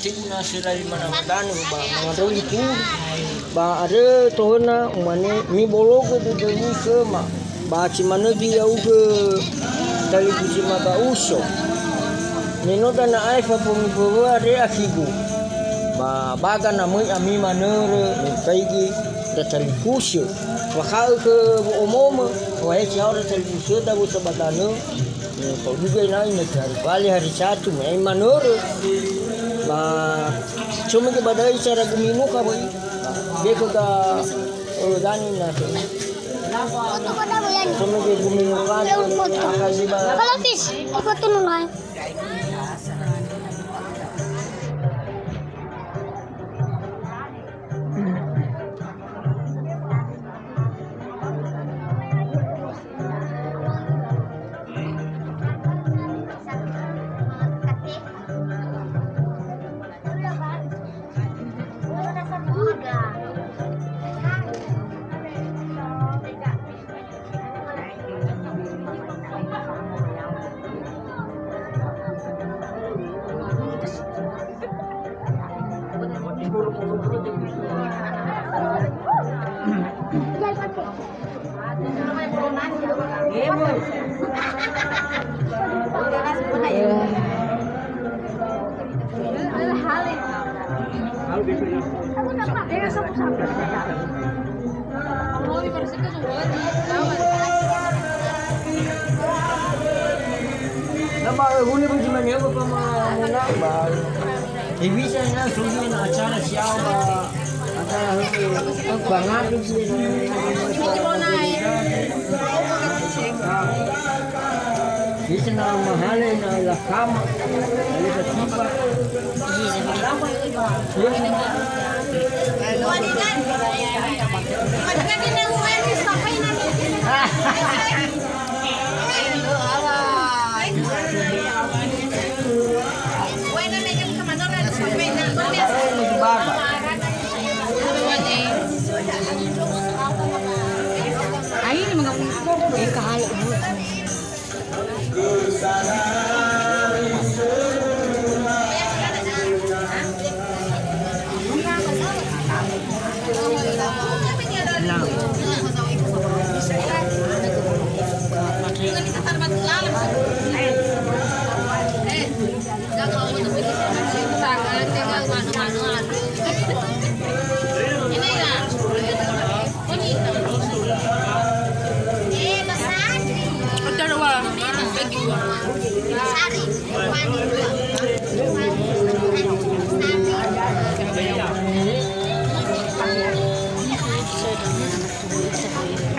tingna sila di mana madano ba mga dawli ku ba are tohna umane mi bologo de deni ke ma ba ci mana bi ya uge tali kusi maka uso neno dana ai fa po mi bo are akigu ba baga na moi ami manere kaigi da tali kusi wa khau ke umum wa ya ora tali kusi da bu sabadano kalau juga ini hari hari satu memang menurut bah cuma ke badai cara gemimu kau dia juga dani nak cuma ke gemimu kan kalau tis ikut nulai nama huni bagaimana ya bapak mana bal bisa na sudah na acara siapa acara banget sih bisa na mahal na lakam dari ketiba Ini mga kahalo mo.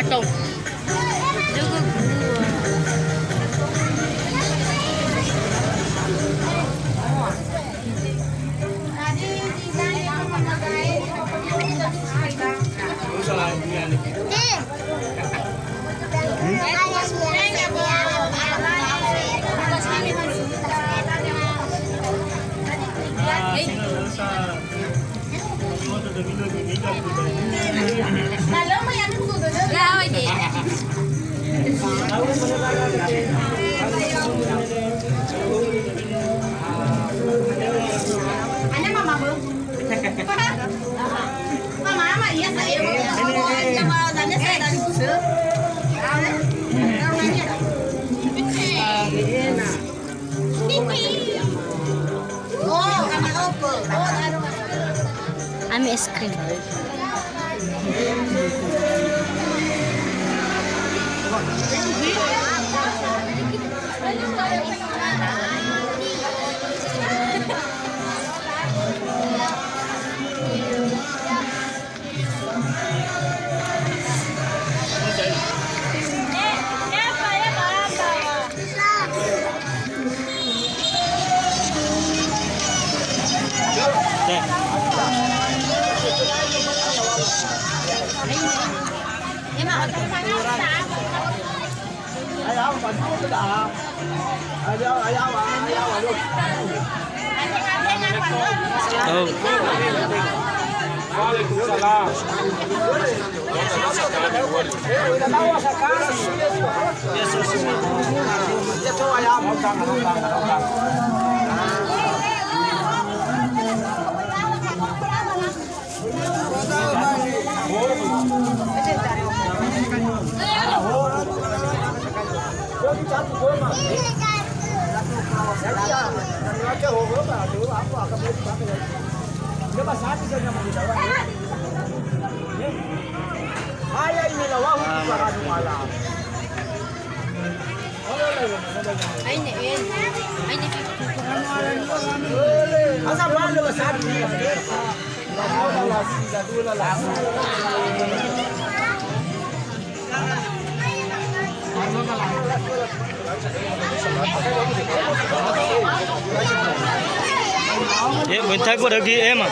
Atau Ami es krim. Waalaikumsalam. Kaya inilawa ko para malam. Ay, niin. Ay, niin. Asa ba lo sabi niya? ये बंथा को रखी है मां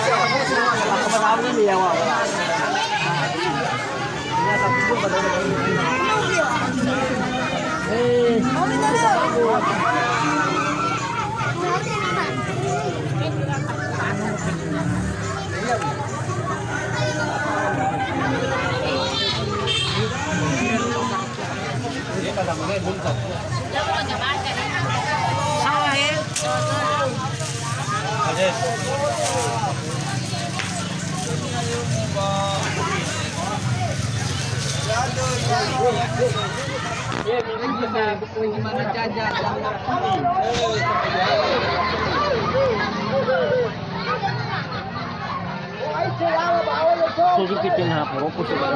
sedikit yang hapurok ko sila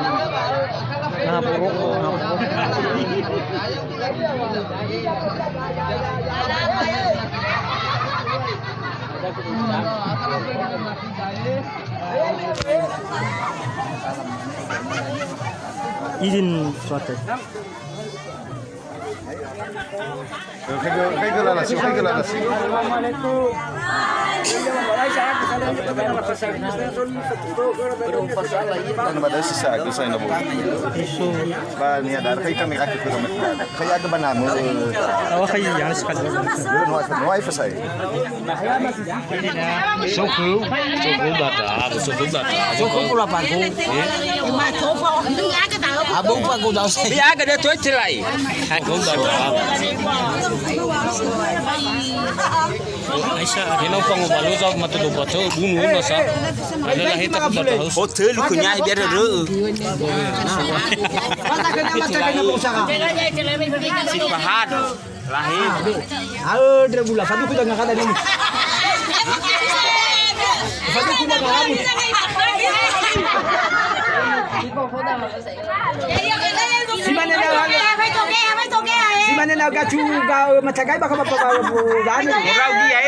hapurok izin suatu Ano ba daw si Sago sa ino po? Ba niya dar kay kami kaki ko naman. Kaya ga ba namo? awa kayo yan sa kaloob No ay fasay. Soku pula pago abang pago daw sa biya ga daw tilai pago daw Aisyah kena pang balu jauh mata do bato bunu nasa ada lah hita kita tahu hotel kunya biar ada si pahat lahir Dre bula, sabi ko nga kada nimo. Sabi ko nga kada. Si mana na gachu ga matagay baka mapapabudan. Murau dia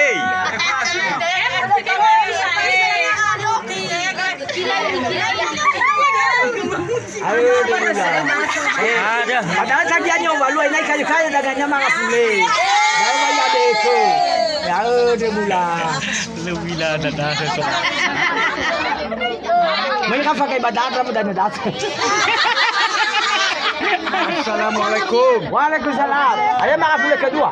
Ayo Dre bula. ada Padahal sagian yung walu ay kaya daganya mga pule. Dawa ya deko. Ya Dre bula. lebila dadah itu May ka pa kay badadra mo dan dadat. Assalamualaikum Waalaikumsalam. Ayo mga pule kedua.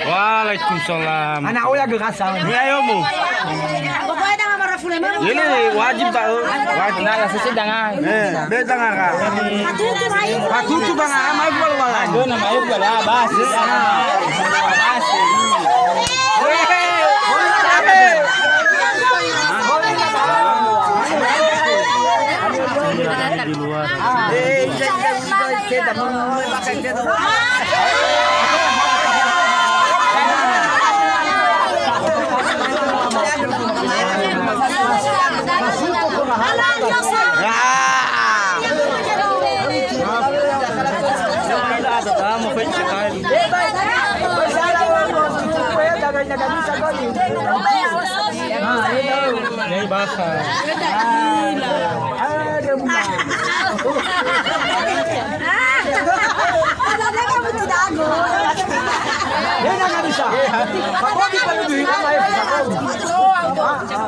Waalaikumsalam Anak uya gerasa. ayo mu ini wajib tak wajib nak sisi dangan Beta nga ka. Patutu ba nga may walwalan. do na mayo bala bas bas di luar kamu fake sekali ini bahasa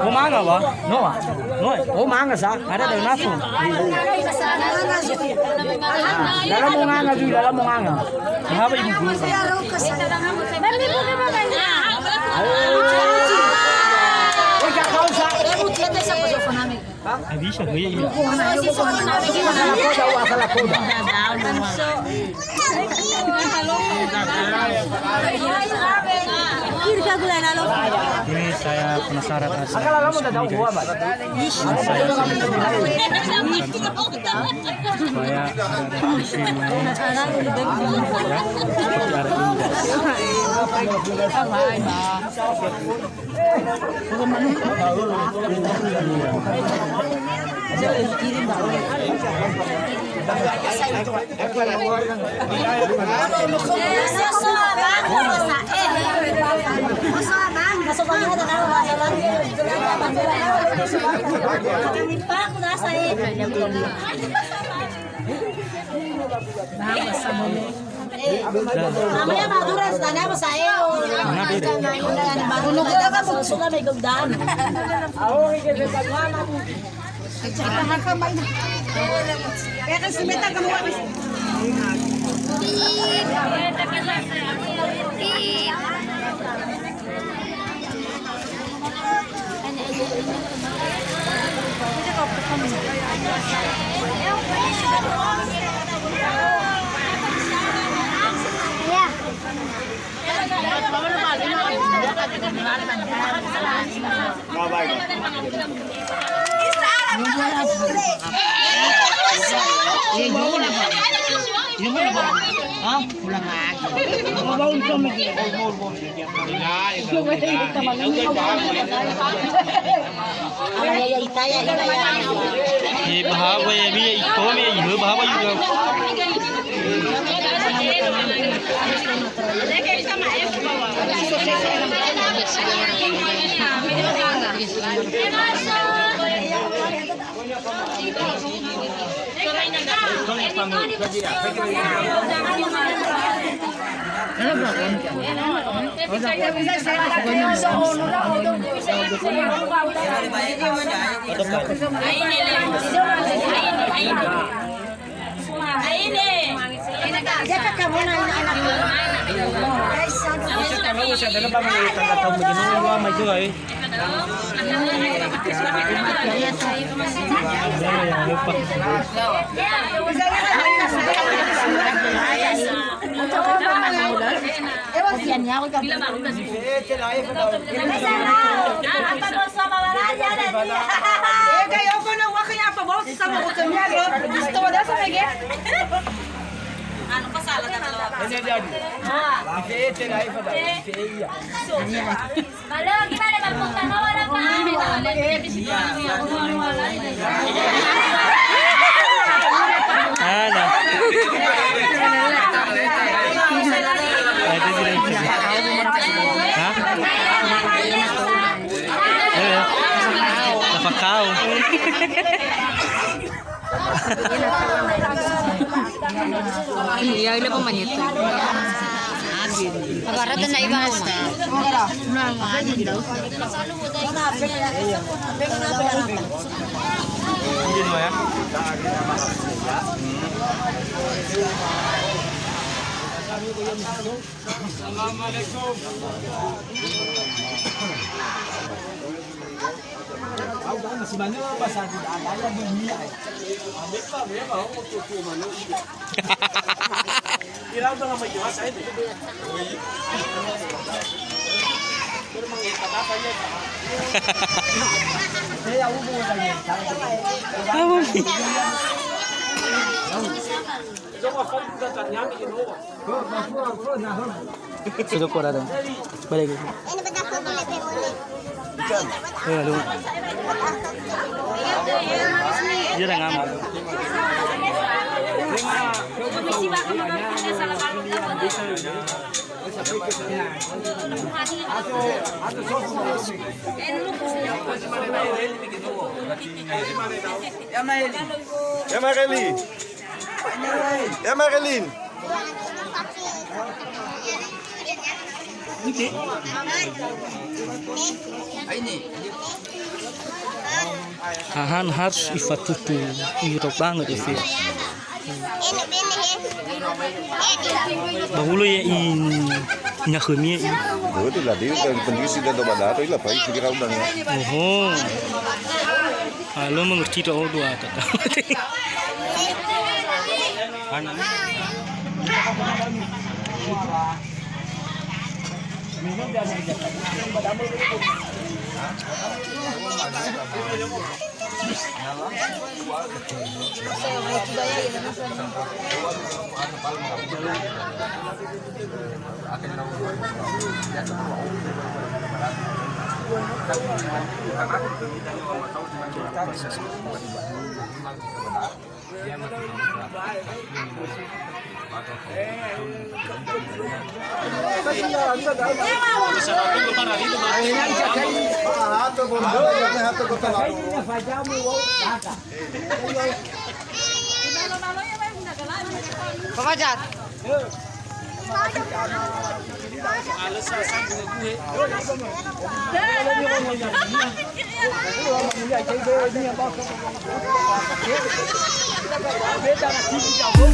Umanga ba? No. No. Oh, manga sa. Ada daw naso. Dalam mo nga dulu, dalam mo nga. Mahaba yung gulo. Oy, kakao sa. Ay, di siya. Gaya yun. Asala koda. Ini saya penasaran aja. Supaya ada musim lain ya, secara indah. Mamaya maduran sa tanay mo sa iyo. Bagulo ko na ka sula may gugdan. Kaya kasi meta ka mo. Ye bahawa ya bi ito me ye bahawa juga. Ano pa sala ka dalawa? Malo, gimana magpunta mo? Wala pa. Ano? Ada diretso. Ha? Napakaw. Iya, ile pa manito. Agaratan na iba mo. Hindi mo ya? Sudah kurang ada. Balik. Lalu. Dia dah ngamal. Ya Marilyn. Ya Marilyn. Hahan harus ifatutu irok banget ya Fir. Bahulu ya in nyakemia in. Betul lah dia kan kondisi dan doa data itu lah baik kira udah ya. Oh. Halo mengerti doa doa kata. Anak. Papajar. Beda na TV